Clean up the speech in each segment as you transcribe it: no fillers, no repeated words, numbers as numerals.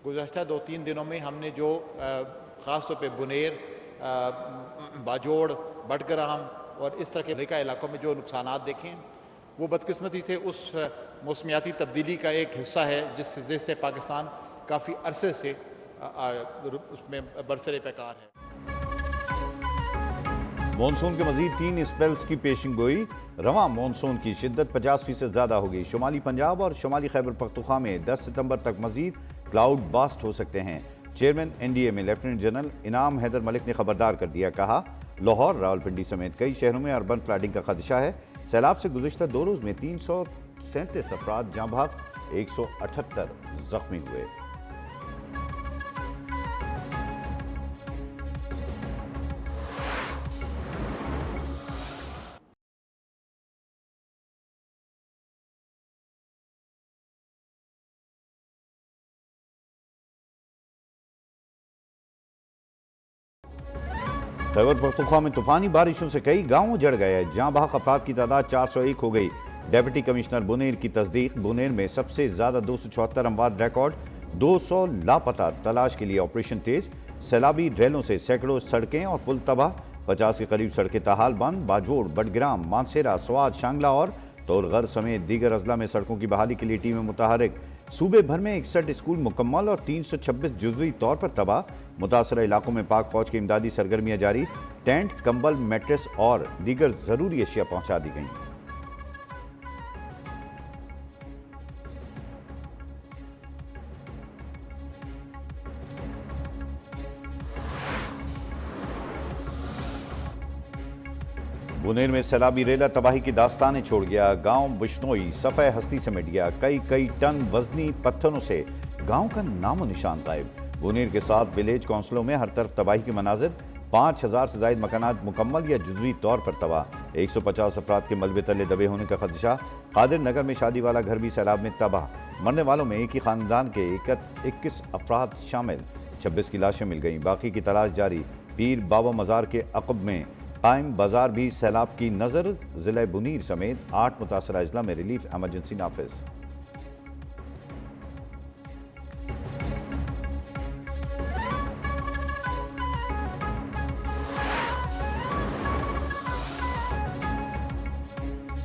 गुज़श्ता 2-3 दिनों में हमने जो ख़ास तौर पे बुनेर, बाजोड़, बडग्राम और इस तरह के का इलाकों में जो नुकसानात देखे हैं, वो बदकिस्मती से उस मौसमियाती तब्दीली का एक हिस्सा है जिससे पाकिस्तान काफ़ी अरसे से उसमें बरसरे पैकार है। मानसून के मजीद 3 स्पेल्स की पेशिंग गोई। रवां मानसून की शिद्दत 50% ज़्यादा होगी। शुमाली पंजाब और शुमाली खैबर पख्तूनख्वा में 10 सितंबर तक मजीद क्लाउड बास्ट हो सकते हैं। चेयरमैन NDA में लेफ्टिनेंट जनरल इनाम हैदर मलिक ने खबरदार कर दिया, कहा लाहौर, रावलपिंडी समेत कई शहरों में अर्बन फ्लडिंग का खदशा है। सैलाब से गुज़श्ता 2 रोज़ में 337 अफराद जाँ भाग, 178 जख्मी हुए। खैबर पख्तूनख्वा में तूफानी बारिशों से कई गांव उजड़ गए। जहां बहक अफराद की तादाद 401 हो गई। डेप्यूटी कमिश्नर बुनेर की तस्दीक, बुनेर में सबसे ज्यादा 274 अमवात रिकॉर्ड, 200 लापता। तलाश के लिए ऑपरेशन तेज। सैलाबी ड्रेलों से सैकड़ों सड़कें और पुल तबाह, 50 के करीब सड़कें ताहाल बंद। बाजोड़, बडग्राम, मानसेरा, स्वात, शांगला और तोरगर समेत दीगर अजला में सड़कों की बहाली के लिए टीमें मुतहरिक। सूबे भर में 61 स्कूल मुकम्मल और 326 जुज़वी तौर पर तबाह। मुतासरा इलाकों में पाक फौज की इमदादी सरगर्मियां जारी। टेंट, कंबल, मैट्रेस और दीगर जरूरी अशिया पहुंचा दी गई। बुनेर में सैलाबी रेला तबाही की दास्तानें छोड़ गया। गांव बिश्नोई सफ़े हस्ती समेट गया। कई टन वजनी पत्थरों से गांव का नामो निशान गायब। बुनेर के साथ विलेज काउंसिलों में हर तरफ तबाही के मनाजिर। 5000 से जायद मकानात मुकम्मल या जुज़वी तौर पर तबाह। 150 अफराद के मलबे तले दबे होने का खदशा। कादिर नगर में शादी वाला घर भी सैलाब में तबाह। मरने वालों में एक ही खानदान के 21 अफराद शामिल। 26 की लाशें मिल गईं, बाकी की तलाश जारी। पीर बाबा मज़ार के अक़ब में कायम बाजार भी सैलाब की नजर। जिला बुनीर समेत 8 मुतासरा अजला में रिलीफ एमरजेंसी नाफिज।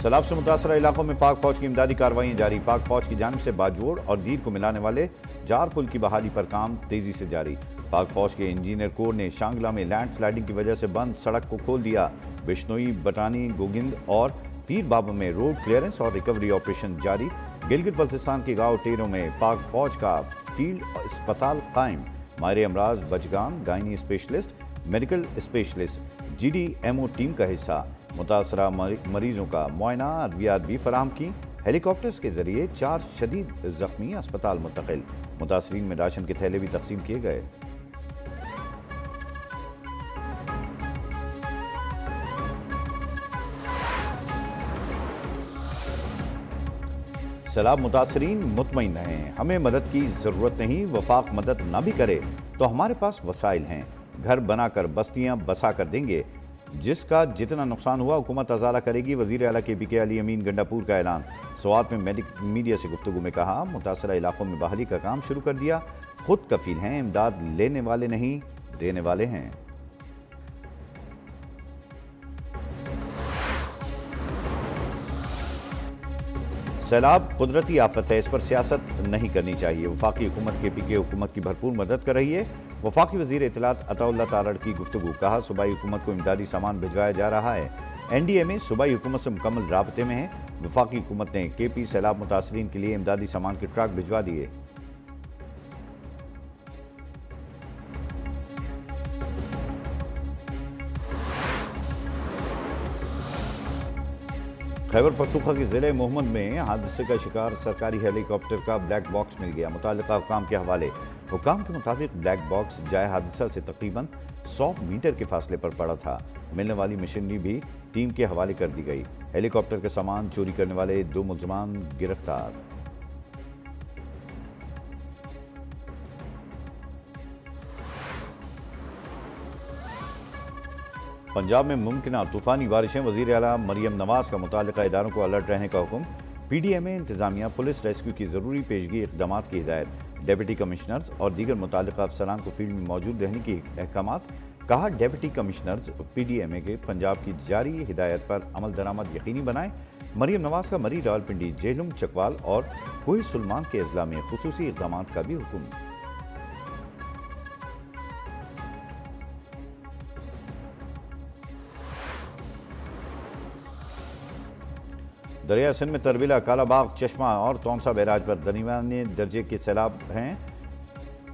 सैलाब से मुतासरा इलाकों में पाक फौज की इमदादी कार्रवाइयां जारी। पाक फौज की जानिब से बाजोड़ और दीर को मिलाने वाले जार पुल की बहाली पर काम तेजी से जारी। पाक फौज के इंजीनियर कोर ने शांगला में लैंड स्लाइडिंग की वजह से बंद सड़क को खोल दिया। बिश्नोई, बटानी, गोगिंद और पीर बाबा में रोड क्लियरेंस और रिकवरी ऑपरेशन जारी। गिलगित बल्तिस्तान के गांव टेरों में पाक फौज का फील्ड अस्पताल कायम। माहिर अमराज, बचगान, gynae specialist, medical specialist GDMO team का हिस्सा। मुतासरा मरीजों का मुआयना, अद्वियात भी फराहम की। हेलीकॉप्टर्स के जरिए 4 शदीद जख्मी अस्पताल मुंतकिल। मुतासरीन में राशन के थैले भी तकसीम किए गए। सैलाब मुतासरीन मुतमईन रहें, हमें मदद की ज़रूरत नहीं। वफाक मदद ना भी करे तो हमारे पास वसाइल हैं। घर बनाकर बस्तियां बसा कर देंगे। जिसका जितना नुकसान हुआ हुकूमत अजाला करेगी। वज़ीर आला KPK अली अमीन गंडापुर का ऐलान। स्वात में मीडिया से गुफ्तगू में कहा, मुतासरा इलाकों में बहाली का काम शुरू कर दिया। खुद कफील हैं, इमदाद लेने वाले नहीं देने वाले हैं। सैलाब कुदरती आफत है, इस पर सियासत नहीं करनी चाहिए। वफाकी हुकूमत KPK हुकूमत की भरपूर मदद कर रही है। वफाकी वज़ीर इत्तलात अताउल्लाह तारड़ की गुफ्तगू। कहा, सूबाई हुकूमत को इमदादी सामान भिजवाया जा रहा है। NDA में सूबाई हुकूमत से मुकम्मल राबते में है। वफाकी हुकूमत ने KP सैलाब मुतासरीन के लिए इमदादी सामान के ट्रक भिजवा दिए। खैबर पख्तूनख्वा के ज़िले मोहम्मद में हादसे का शिकार सरकारी हेलीकॉप्टर का ब्लैक बॉक्स मिल गया। मुताल्लिका हुकाम के हवाले। हुकाम के मुताबिक ब्लैक बॉक्स जाए हादसा से तकरीबन 100 मीटर के फासले पर पड़ा था। मिलने वाली मशीनरी भी टीम के हवाले कर दी गई। हेलीकॉप्टर के सामान चोरी करने वाले 2 मुलजमान गिरफ्तार। पंजाब में मुमकिन तूफानी बारिशें। वज़ीर आला मरियम नवाज का मुताल्लिका इदारों को अलर्ट रहने का हुक्म। PDMA इंतजामिया पुलिस रेस्क्यू की ज़रूरी पेशगी इक़दाम की हिदायत। डिप्टी कमिश्नर्स और दीगर मुताल्लिक़ा अफसरान को फील्ड में मौजूद रहने की अहकामात। कहा, डिप्टी कमिश्नर्स PDMA के पंजाब की जारी हिदायत पर अमल दरामद यकीनी बनाएं। मरीम नवाज का मरी, रावलपिंडी, जेहलम, चकवाल और कोई सुलमान के अजला में खुसूसी इक़दाम का भी हुक्म। दरिया सिंध में तरबिला, कालाबाग, चश्मा और तौनसा बैराज पर दरमियाने दर्जे के सैलाब हैं।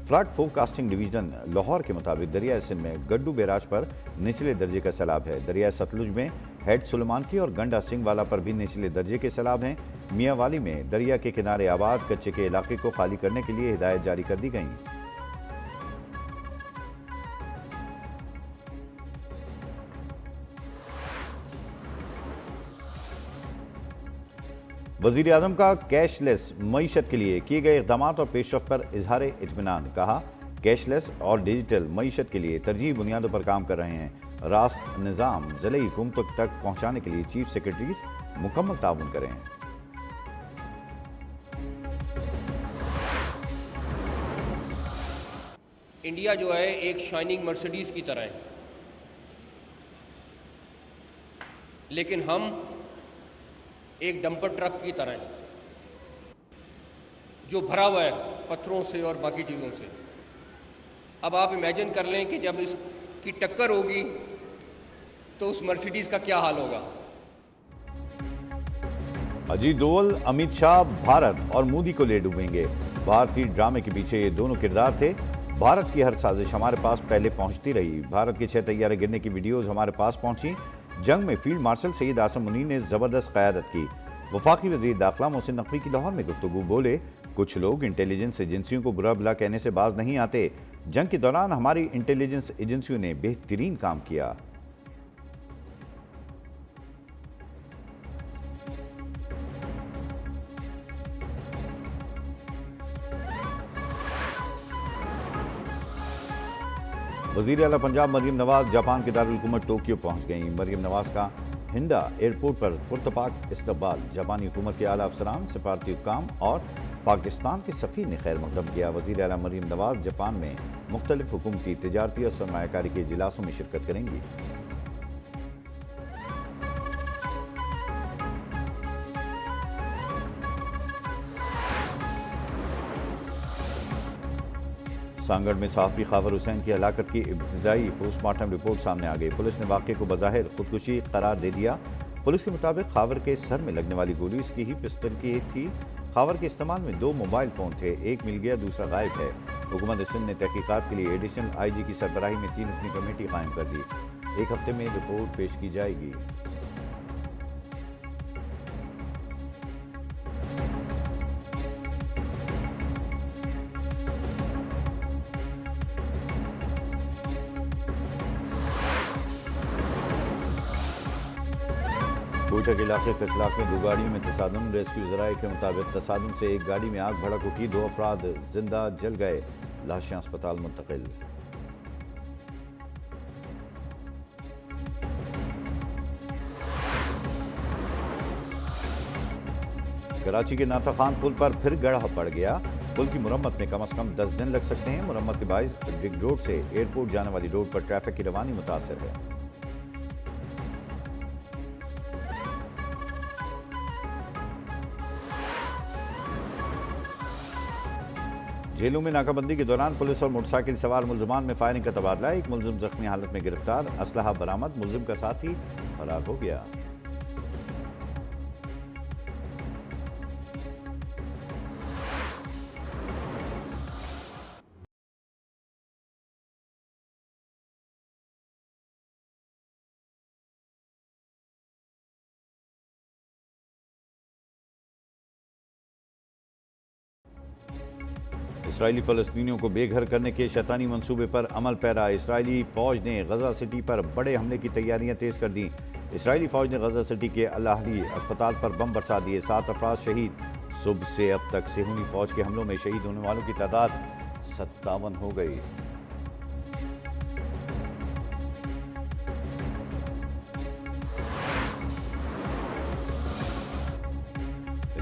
फ्लड फोरकास्टिंग डिवीजन लाहौर के मुताबिक दरिया सिंध में गड्डू बैराज पर निचले दर्जे का सैलाब है। दरिया सतलुज में हेड सुलेमान की और गंडा सिंह वाला पर भी निचले दर्जे के सैलाब हैं। मियाँवाली में दरिया के किनारे आबाद कच्चे के इलाके को खाली करने के लिए हिदायत जारी कर दी गई। वज़ीर आज़म का कैशलेस मईशत के लिए किए गए इक़दाम और पेशरफ पर इजहार इत्मीनान। कहा, कैशलेस और डिजिटल मईशत के लिए तरजीही बुनियादों पर काम कर रहे हैं। रास्त निज़ाम ज़िले हुकूमतों तक पहुँचाने के लिए चीफ सेक्रेटरीज मुकम्मल ताउन करें। इंडिया जो है एक शाइनिंग मर्सिडीज़ की तरह है, लेकिन हम एक डंपर ट्रक की तरह है जो भरा हुआ है पत्थरों से और बाकी चीज़ों से। अब आप इमेजिन कर लें कि जब इसकी टक्कर होगी तो उस मर्सिडीज़ का क्या हाल होगा। अजीत डोवल, अमित शाह भारत और मोदी को ले डूबेंगे। भारतीय ड्रामे के पीछे ये दोनों किरदार थे। भारत की हर साजिश हमारे पास पहले पहुंचती रही। भारत के 6 तैयारे गिरने की वीडियोस हमारे पास पहुंची। जंग में फील्ड मार्शल सईद आसम मुनीर ने जबरदस्त क़यादत की। वफाकी वज़ीर दाखिला मोहसिन नकवी की लाहौर में गुफ्तगू। बोले, कुछ लोग इंटेलिजेंस एजेंसियों को बुरा भला कहने से बाज नहीं आते। जंग के दौरान हमारी इंटेलिजेंस एजेंसियों ने बेहतरीन काम किया। वज़ीर आला पंजाब मरीम नवाज जापान के दारुल हुकूमत टोक्यो पहुंच गईं। मरीम नवाज का हिंदा एयरपोर्ट पर पुरतपाक इस्तकबाल। जापानी हुकूमत के आला अफसरान, सफारती हुक्काम और पाकिस्तान के सफ़ीर ने खैर मकदम किया। वज़ीर आला मरीम नवाज जापान में मुख्तलिफ हुकूमती, तिजारती और सरमायाकारी के इजलासों में शिरकत करेंगी। सांगड़ में सहाफ़ी खावर हुसैन की हलाकत की इब्तदाई पोस्टमार्टम रिपोर्ट सामने आ गई। पुलिस ने वाक़े को बज़ाहिर खुदकुशी करार दे दिया। पुलिस के मुताबिक खावर के सर में लगने वाली गोली इसकी ही पिस्टल की थी। खावर के इस्तेमाल में 2 मोबाइल फ़ोन थे, एक मिल गया, दूसरा गायब है। हुकूमत सिंध ने तहकीकात के लिए एडिशनल IG की सरबराही में 3 रुकनी कमेटी कायम कर दी। 1 हफ्ते में रिपोर्ट पेश की जाएगी। कोयटा के इलाके कचलाक में 2 गाड़ियों में तसादम। रेस्क्यू ज़राए के मुताबिक तसादम से एक गाड़ी में आग भड़क उठी, 2 अफराद जिंदा जल गए, लाशें अस्पताल मुंतकिल। कराची के नाता खान पुल पर फिर गड्ढा पड़ गया। पुल की मुरम्मत में कम से कम 10 दिन लग सकते हैं। मुरम्मत के बायस रिंग रोड से एयरपोर्ट जाने वाली रोड पर ट्रैफिक की रवानी मुतासर है। जेलों में नाकाबंदी के दौरान पुलिस और मोटरसाइकिल सवार मुलजमान में फायरिंग का तबादला। एक मुलजिम जख्मी हालत में गिरफ्तार, असलहा बरामद। मुलजिम का साथी फरार हो गया। इसराइली फ़लस्तीनियों को बेघर करने के शैतानी मंसूबे पर अमल पैरा। इसराइली फ़ौज ने गजा सिटी पर बड़े हमले की तैयारियां तेज़ कर दी। इसराइली फ़ौज ने गजा सिटी के अल अहली अस्पताल पर बम बरसा दिए। 7 अफराद शहीद। सुबह से अब तक सेहूनी फ़ौज के हमलों में शहीद होने वालों की तादाद 57 हो गई।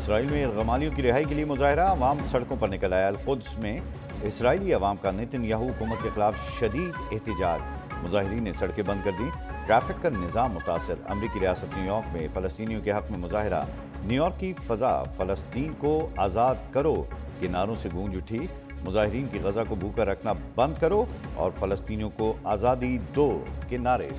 इसराइल में गमालियों की रिहाई के लिए मुजाहरा, अवाम सड़कों पर निकल आया। अल-कुद्स में इसराइली अवाम का नेतन्याहू हुकूमत के खिलाफ शदीद एहतजाज, मुजाहिरीन ने सड़कें बंद कर दी, ट्रैफिक का निज़ाम मुतासर। अमरीकी रियासत न्यूयॉर्क में फ़लस्तीनियों के हक़ में मुजाहरा, न्यूयॉर्क की फ़ज़ा फ़लस्तीन को आज़ाद करो के नारों से गूंज उठी। मुजाहिरीन की गज़ा को भूखा रखना बंद करो और फ़लस्तीनियों को आज़ादी दो के नारे।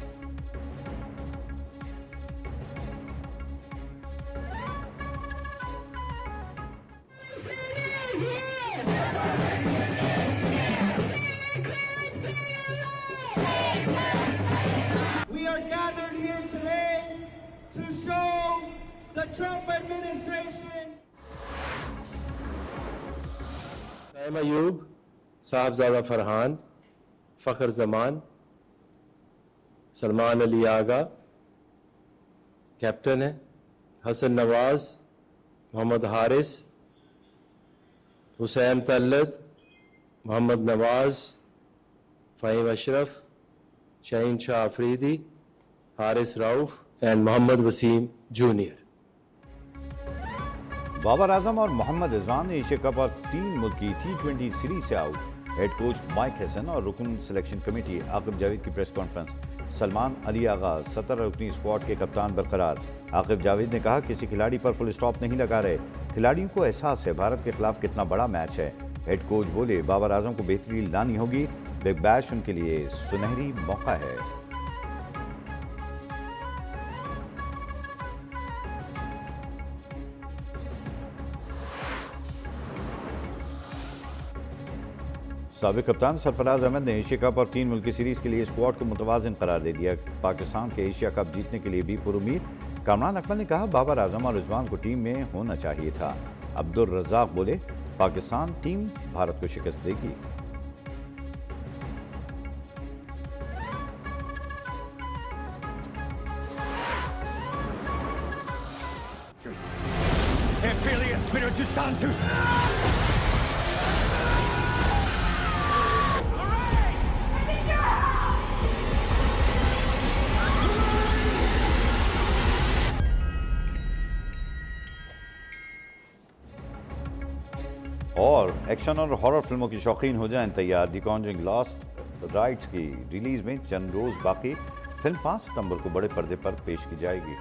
We are gathered here today to show the Trump administration. Saim Ayub, Sahibzada Farhan, Fakhar Zaman, Salman Ali Agha captain है, हसन नवाज, मोहम्मद हारिस, हुसैन तल्लत, मोहम्मद नवाज, फ़हीम अशरफ, शाहीन शाह अफरीदी, हारिस रऊफ एंड मोहम्मद वसीम जूनियर। बाबर आजम और मोहम्मद रिजवान एशिया कप और 3 मुल्की T20 सीरीज से out. Head coach mic Hesson और रुकन सिलेक्शन कमेटी आकिब जावेद की प्रेस कॉन्फ्रेंस। सलमान अली आगा 17 रुकनी स्क्वाड के कप्तान बरकरार। आकिब जावेद ने कहा किसी खिलाड़ी पर फुल स्टॉप नहीं लगा रहे, खिलाड़ियों को एहसास है भारत के खिलाफ कितना बड़ा मैच है। हेड कोच बोले बाबर आजम को बेहतरी लानी होगी, बिग बैश उनके लिए सुनहरी मौका है। साबिक कप्तान सरफराज अहमद ने एशिया कप और 3 मुल्की सीरीज के लिए स्क्वाड को मुतवाज़िन करार दे दिया। पाकिस्तान के एशिया कप जीतने के लिए भी पुरुमीद। कामरान अकमल ने कहा बाबर आजम और रिजवान को टीम में होना चाहिए था। अब्दुल रज़ाक बोले पाकिस्तान टीम भारत को शिकस्त देगी। और एक्शन और हॉरर फिल्मों की शौकीन हो जाएं तैयार। द कॉन्जरिंग लॉस्ट राइट्स की रिलीज में चंद रोज बाकी। फिल्म 5 सितंबर को बड़े पर्दे पर पेश की जाएगी।